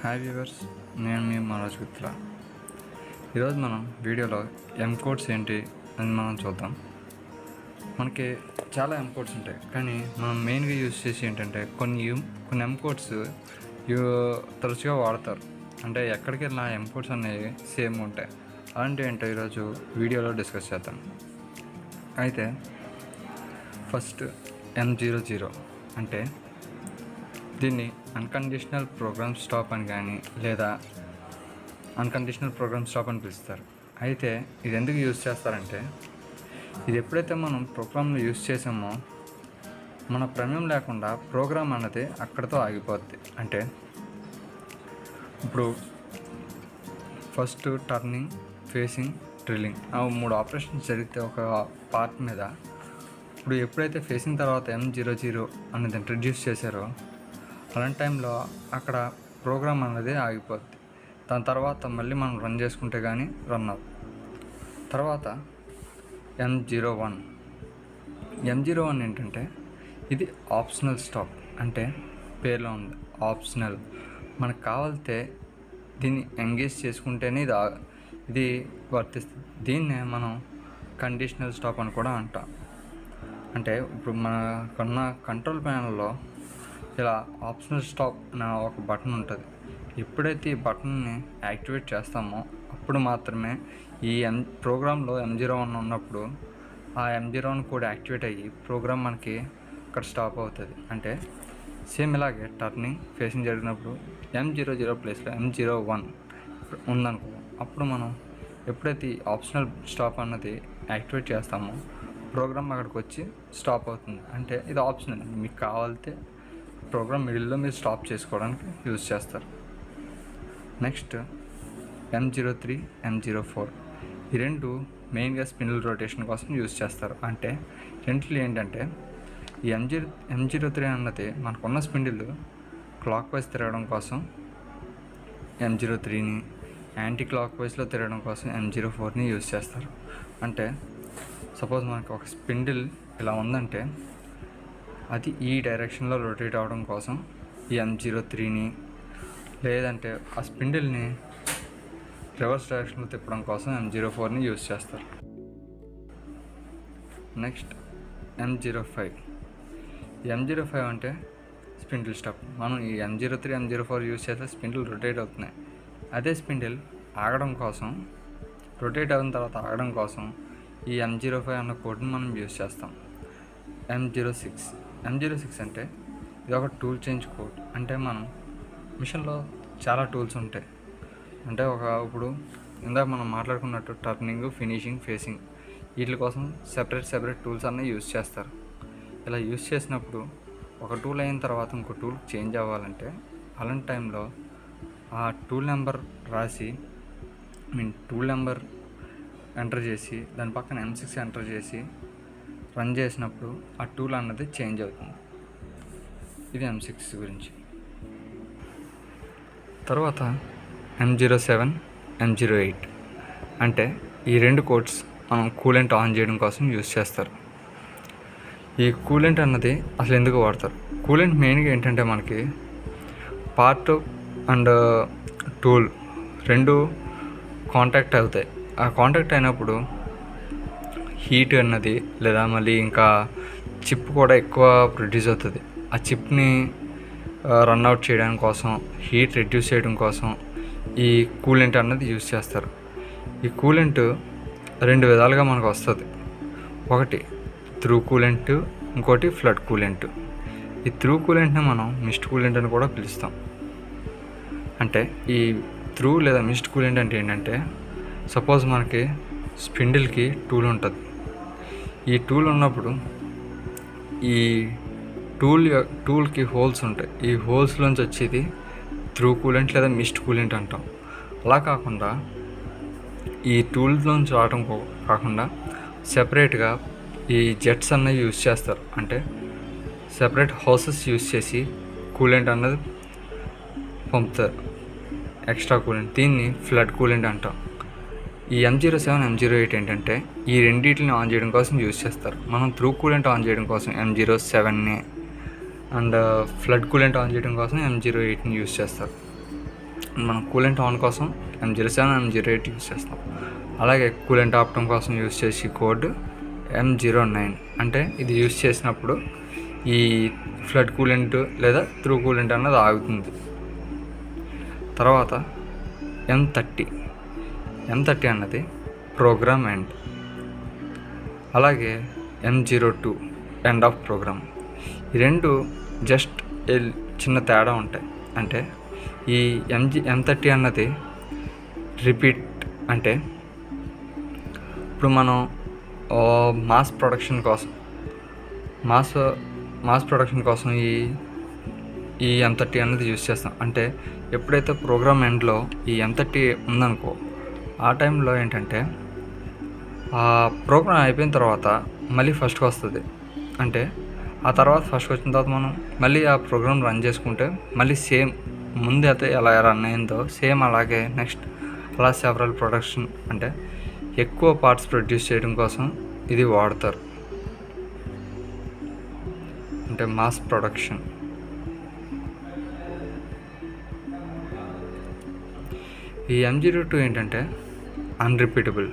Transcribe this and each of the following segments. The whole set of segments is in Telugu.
హాయ్ వ్యూవర్స్, నేను మీ మనోజ్ గుత్రా. ఈరోజు మనం వీడియోలో ఎం కోడ్స్ ఏంటి అని మనం చూద్దాం. మనకి చాలా ఎం కోడ్స్ ఉంటాయి, కానీ మనం మెయిన్గా యూజ్ చేసి ఏంటంటే కొన్ని ఎం కోడ్స్ తరచుగా వాడతారు. అంటే ఎక్కడికి వెళ్ళినా ఎం కోడ్స్ అనేవి సేమ్ ఉంటాయి. అలాంటివి ఏంటో ఈరోజు వీడియోలో డిస్కస్ చేద్దాం. అయితే ఫస్ట్ M00 అంటే దీన్ని అన్కండిషనల్ ప్రోగ్రామ్ స్టాప్ అని కానీ లేదా అన్కండిషనల్ ప్రోగ్రామ్ స్టాప్ అని పిలుస్తారు. అయితే ఇది ఎందుకు యూజ్ చేస్తారంటే, ఇది ఎప్పుడైతే మనం ప్రోగ్రామ్లో యూజ్ చేసామో మన ప్రమేయం లేకుండా ప్రోగ్రామ్ అన్నది అక్కడితో ఆగిపోద్ది. అంటే ఇప్పుడు ఫస్ట్ టర్నింగ్, ఫేసింగ్, డ్రిల్లింగ్ ఆ 3 ఆపరేషన్స్ జరిగితే ఒక పార్ట్ మీద, ఇప్పుడు ఎప్పుడైతే ఫేసింగ్ తర్వాత M00 అనేది ఇంట్రడ్యూస్ చేశారో అలాంటి టైంలో అక్కడ ప్రోగ్రామ్ అనేది ఆగిపోద్ది. దాని తర్వాత మళ్ళీ మనం రన్ చేసుకుంటే కానీ రన్ అవ్వదు. తర్వాత M01 ఏంటంటే ఇది ఆప్షనల్ స్టాప్. అంటే పేర్లో ఉంది ఆప్షనల్. మనకు కావాలితే దీన్ని ఎంగేజ్ చేసుకుంటేనే ఇది వర్తిస్తుంది. దీన్నే మనం కండిషనల్ స్టాప్ అని కూడా అంటాం. అంటే ఇప్పుడు మనకున్న కంట్రోల్ ప్యానల్లో ఇలా ఆప్షనల్ స్టాప్ అనే ఒక బటన్ ఉంటుంది. ఎప్పుడైతే ఈ బటన్ని యాక్టివేట్ చేస్తామో అప్పుడు మాత్రమే ఈ ప్రోగ్రాంలో M01 ఉన్నప్పుడు ఆ M01 కూడా యాక్టివేట్ అయ్యి ప్రోగ్రామ్ మనకి అక్కడ స్టాప్ అవుతుంది. అంటే సేమ్ ఇలాగే టర్నింగ్, ఫేసింగ్ జరిగినప్పుడు M00 ప్లేస్లో M01 ఉందనుకో, అప్పుడు మనం ఎప్పుడైతే ఆప్షనల్ స్టాప్ అన్నది యాక్టివేట్ చేస్తామో ప్రోగ్రామ్ అక్కడికి వచ్చి స్టాప్ అవుతుంది. అంటే ఇది ఆప్షనల్, మీకు కావాలితే ప్రోగ్రామ్ మిడిల్లో మీరు స్టాప్ చేసుకోవడానికి యూజ్ చేస్తారు. నెక్స్ట్ M03, M04 ఈ రెండు మెయిన్గా స్పిన్డిల్ రొటేషన్ కోసం యూజ్ చేస్తారు. అంటే రెంట్లు ఏంటంటే ఈ M03 అన్నది మనకున్న స్పిన్డిల్ క్లాక్ వైజ్ తిరగడం కోసం M03ని, యాంటీ క్లాక్ వైజ్లో తిరగడం కోసం M04ని యూజ్ చేస్తారు. అంటే సపోజ్ మనకు ఒక స్పిన్డిల్ ఇలా ఉందంటే అది ఈ డైరెక్షన్లో రొటేట్ అవ్వడం కోసం ఈ M03ని, లేదంటే ఆ స్పిన్డిల్ని రివర్స్ డైరెక్షన్లో తిప్పడం కోసం M04ని యూజ్ చేస్తారు. నెక్స్ట్ M05 అంటే స్పిన్డిల్ స్టాప్. మనం ఈ M03, M04 యూజ్ చేస్తే స్పిన్డిల్ రొటేట్ అవుతున్నాయి. అదే స్పిన్డిల్ ఆగడం కోసం, రొటేట్ అయిన తర్వాత ఆగడం కోసం ఈ M05 అన్న కోడ్ని మనం యూజ్ చేస్తాం. M06 అంటే ఇది ఒక టూల్ చేంజ్ కోడ్. అంటే మనం మిషన్లో చాలా టూల్స్ ఉంటాయి. అంటే ఇప్పుడు ఇందాక మనం మాట్లాడుకున్నట్టు టర్నింగ్, ఫినిషింగ్, ఫేసింగ్ వీటి కోసం సెపరేట్ టూల్స్ అన్నీ యూజ్ చేస్తారు. ఇలా యూజ్ చేసినప్పుడు ఒక టూల్ అయిన తర్వాత ఇంకో టూల్ చేంజ్ అవ్వాలంటే అలాంటి టైంలో ఆ టూల్ నెంబర్ రాసి, టూల్ నెంబర్ ఎంటర్ చేసి దాని పక్కన M6 ఎంటర్ చేసి రన్ చేసినప్పుడు ఆ టూల్ అన్నది చేంజ్ అవుతుంది. ఇది M6 గురించి. తర్వాత M07, M08 అంటే ఈ రెండు కోడ్స్ మనం కూలెంట్ ఆన్ చేయడం కోసం యూజ్ చేస్తారు. ఈ కూలెంట్ అన్నది అసలు ఎందుకు వాడతారు? కూలెంట్ మెయిన్గా ఏంటంటే మనకి పార్ట్ అండ్ టూల్ రెండు కాంటాక్ట్ అవుతాయి. ఆ కాంటాక్ట్ అయినప్పుడు హీట్ అన్నది లేదా మళ్ళీ ఇంకా చిప్ కూడా ఎక్కువ ప్రొడ్యూస్ అవుతుంది. ఆ చిప్ని రన్అట్ చేయడం కోసం, హీట్ రెడ్యూస్ చేయడం కోసం ఈ కూలెంట్ అన్నది యూజ్ చేస్తారు. ఈ కూలెంట్ 2 విధాలుగా మనకు వస్తుంది. ఒకటి త్రూ కూలెంట్, ఇంకోటి ఫ్లడ్ కూలెంట్. ఈ త్రూ కూలెంట్ని మనం మిస్ట్ కూలెంట్ అని కూడా పిలుస్తాం. అంటే ఈ త్రూ లేదా మిస్ట్ కూలెంట్ అంటే ఏంటంటే, సపోజ్ మనకి స్పిన్డిల్కి టూల్ ఉంటుంది. ఈ టూల్ ఉన్నప్పుడు ఈ టూల్కి హోల్స్ ఉంటాయి. ఈ హోల్స్లోంచి వచ్చేది త్రూ కూలెంట్ లేదా మిస్ట్ కూలెంట్ అంటాం. అలా కాకుండా ఈ టూల్లోంచి రావడం కాకుండా సెపరేట్గా ఈ జెట్స్ అన్నవి యూజ్ చేస్తారు. అంటే సెపరేట్ హౌసెస్ యూజ్ చేసి కూలెంట్ అన్నది పంపుతారు, ఎక్స్ట్రా కూలెంట్. దీన్ని ఫ్లడ్ కూలెంట్ అంటాం. ఈ M07, M08 ఏంటంటే ఈ రెండింటిని ఆన్ చేయడం కోసం యూజ్ చేస్తారు. మనం త్రూ కూలెంట్ ఆన్ చేయడం కోసం M07ని అండ్ ఫ్లడ్ కూలెంట్ ఆన్ చేయడం కోసం M08ని యూజ్ చేస్తారు. మనం కూలెంట్ ఆన్ కోసం M07 M08 యూస్ చేస్తాం. అలాగే కూలెంట్ ఆపటం కోసం యూస్ చేసే కోడ్ M09. అంటే ఇది యూస్ చేసినప్పుడు ఈ ఫ్లడ్ కూలెంట్ లేదా త్రూ కూలెంట్ అన్నది ఆగుతుంది. తర్వాత M30 అన్నది ప్రోగ్రామ్ ఎండ్. అలాగే M02 ఎండ్ ఆఫ్ ప్రోగ్రామ్. ఈ రెండు జస్ట్ చిన్న తేడా ఉంటాయి. అంటే ఈ M30 అన్నది రిపీట్. అంటే ఇప్పుడు మనం మాస్ ప్రొడక్షన్ కోసం ఈ M30 అన్నది యూస్ చేస్తాం. అంటే ఎప్పుడైతే ప్రోగ్రామ్ ఎండ్లో ఈ M30 ఉందనుకో, ఆ టైంలో ఏంటంటే ఆ ప్రోగ్రామ్ అయిపోయిన తర్వాత మళ్ళీ ఫస్ట్కి వస్తుంది. అంటే ఆ తర్వాత ఫస్ట్కి వచ్చిన తర్వాత మనం మళ్ళీ ఆ ప్రోగ్రామ్ రన్ చేసుకుంటే మళ్ళీ సేమ్ ముందు అయితే ఎలా రన్ అయిందో సేమ్ అలాగే నెక్స్ట్ అలా సెవరల్ ప్రొడక్షన్, అంటే ఎక్కువ పార్ట్స్ ప్రొడ్యూస్ చేయడం కోసం ఇది వాడతారు. అంటే మాస్ ప్రొడక్షన్. ఈ M02 ఏంటంటే అన్రిపీటబుల్.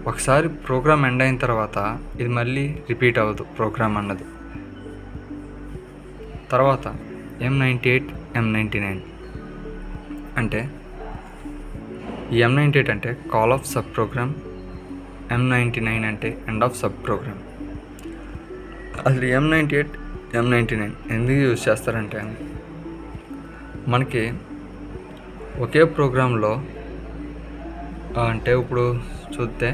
ఒకసారి ప్రోగ్రామ్ ఎండ్ అయిన తర్వాత ఇది మళ్ళీ రిపీట్ అవ్వదు ప్రోగ్రామ్ అన్నది. తర్వాత M98 M99. అంటే ఈ M98 అంటే call of sub programme, M99 అంటే ఎండ్ ఆఫ్ సబ్ ప్రోగ్రామ్. అసలు M98 M99 ఎందుకు యూజ్ చేస్తారంటే, మనకి ఒకే ప్రోగ్రాంలో అంటే ఇప్పుడు చూస్తే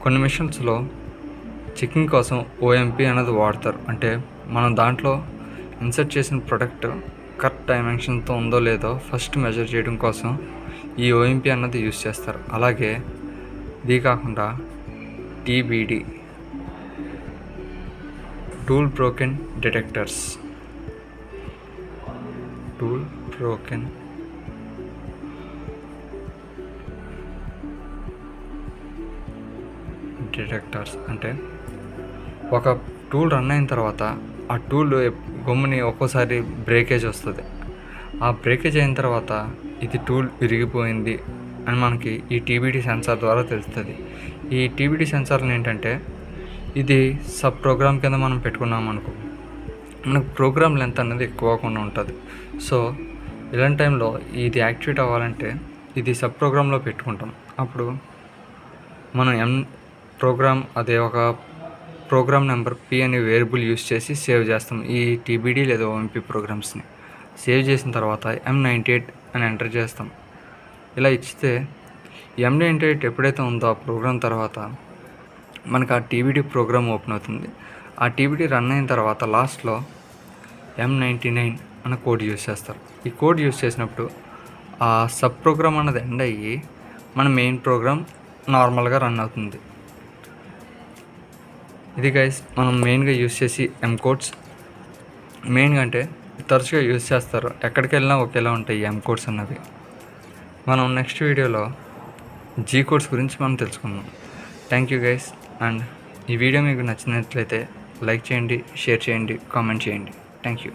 కొన్ని మిషన్స్లో చెకింగ్ కోసం OMP అనేది వాడతారు. అంటే మనం దాంట్లో ఇన్సర్ట్ చేసిన ప్రొడక్ట్ కరెక్ట్ డైమెన్షన్తో ఉందో లేదో ఫస్ట్ మెజర్ చేయడం కోసం ఈ OMP అన్నది యూస్ చేస్తారు. అలాగే ఇది కాకుండా TBD టూల్ బ్రోకెన్ డిటెక్టర్స్. అంటే ఒక టూల్ రన్ అయిన తర్వాత ఆ టూల్ గమ్ముని ఒక్కోసారి బ్రేకేజ్ వస్తుంది. ఆ బ్రేకేజ్ అయిన తర్వాత ఇది టూల్ విరిగిపోయింది అని మనకి ఈ TBD సెన్సార్ ద్వారా తెలుస్తుంది. ఈ TBD సెన్సార్లు ఏంటంటే ఇది సబ్ ప్రోగ్రామ్ కింద మనం పెట్టుకున్నాం అనుకో, మనకు ప్రోగ్రామ్ లెంత్ అనేది ఎక్కువకుండా ఉంటుంది. సో ఇలాంటి టైంలో ఇది యాక్టివేట్ అవ్వాలంటే ఇది సబ్ ప్రోగ్రాంలో పెట్టుకుంటాం. అప్పుడు మనం ప్రోగ్రామ్ అదే ఒక ప్రోగ్రామ్ నెంబర్ P అనే వేరియబుల్ యూస్ చేసి సేవ్ చేస్తాం ఈ TBD లేదా OMP ప్రోగ్రామ్స్ని. సేవ్ చేసిన తర్వాత M98 అని ఎంటర్ చేస్తాం. ఇలా ఇచ్చితే M98 ఎప్పుడైతే ఉందో ఆ ప్రోగ్రామ్ తర్వాత మనకు ఆ TBD ప్రోగ్రామ్ ఓపెన్ అవుతుంది. ఆ TBD రన్ అయిన తర్వాత లాస్ట్లో M99 అన్న కోడ్ యూస్ చేస్తారు. ఈ కోడ్ యూస్ చేసినప్పుడు ఆ సబ్ ప్రోగ్రామ్ అన్నది ఎండ్ అయ్యి మన మెయిన్ ప్రోగ్రామ్ నార్మల్గా రన్ అవుతుంది. ఇది గైస్ మనం మెయిన్గా యూస్ చేసి M కోడ్స్. మెయిన్గా అంటే తరచుగా యూస్ చేస్తారు, ఎక్కడికి వెళ్ళినా ఒకేలా ఉంటాయి M కోడ్స్ అన్నవి. మనం నెక్స్ట్ వీడియోలో G కోడ్స్ గురించి మనం తెలుసుకుందాం. Thank you guys. అండ్ ఈ వీడియో మీకు నచ్చినట్లయితే లైక్ చేయండి, షేర్ చేయండి, కామెంట్ చేయండి. Thank you.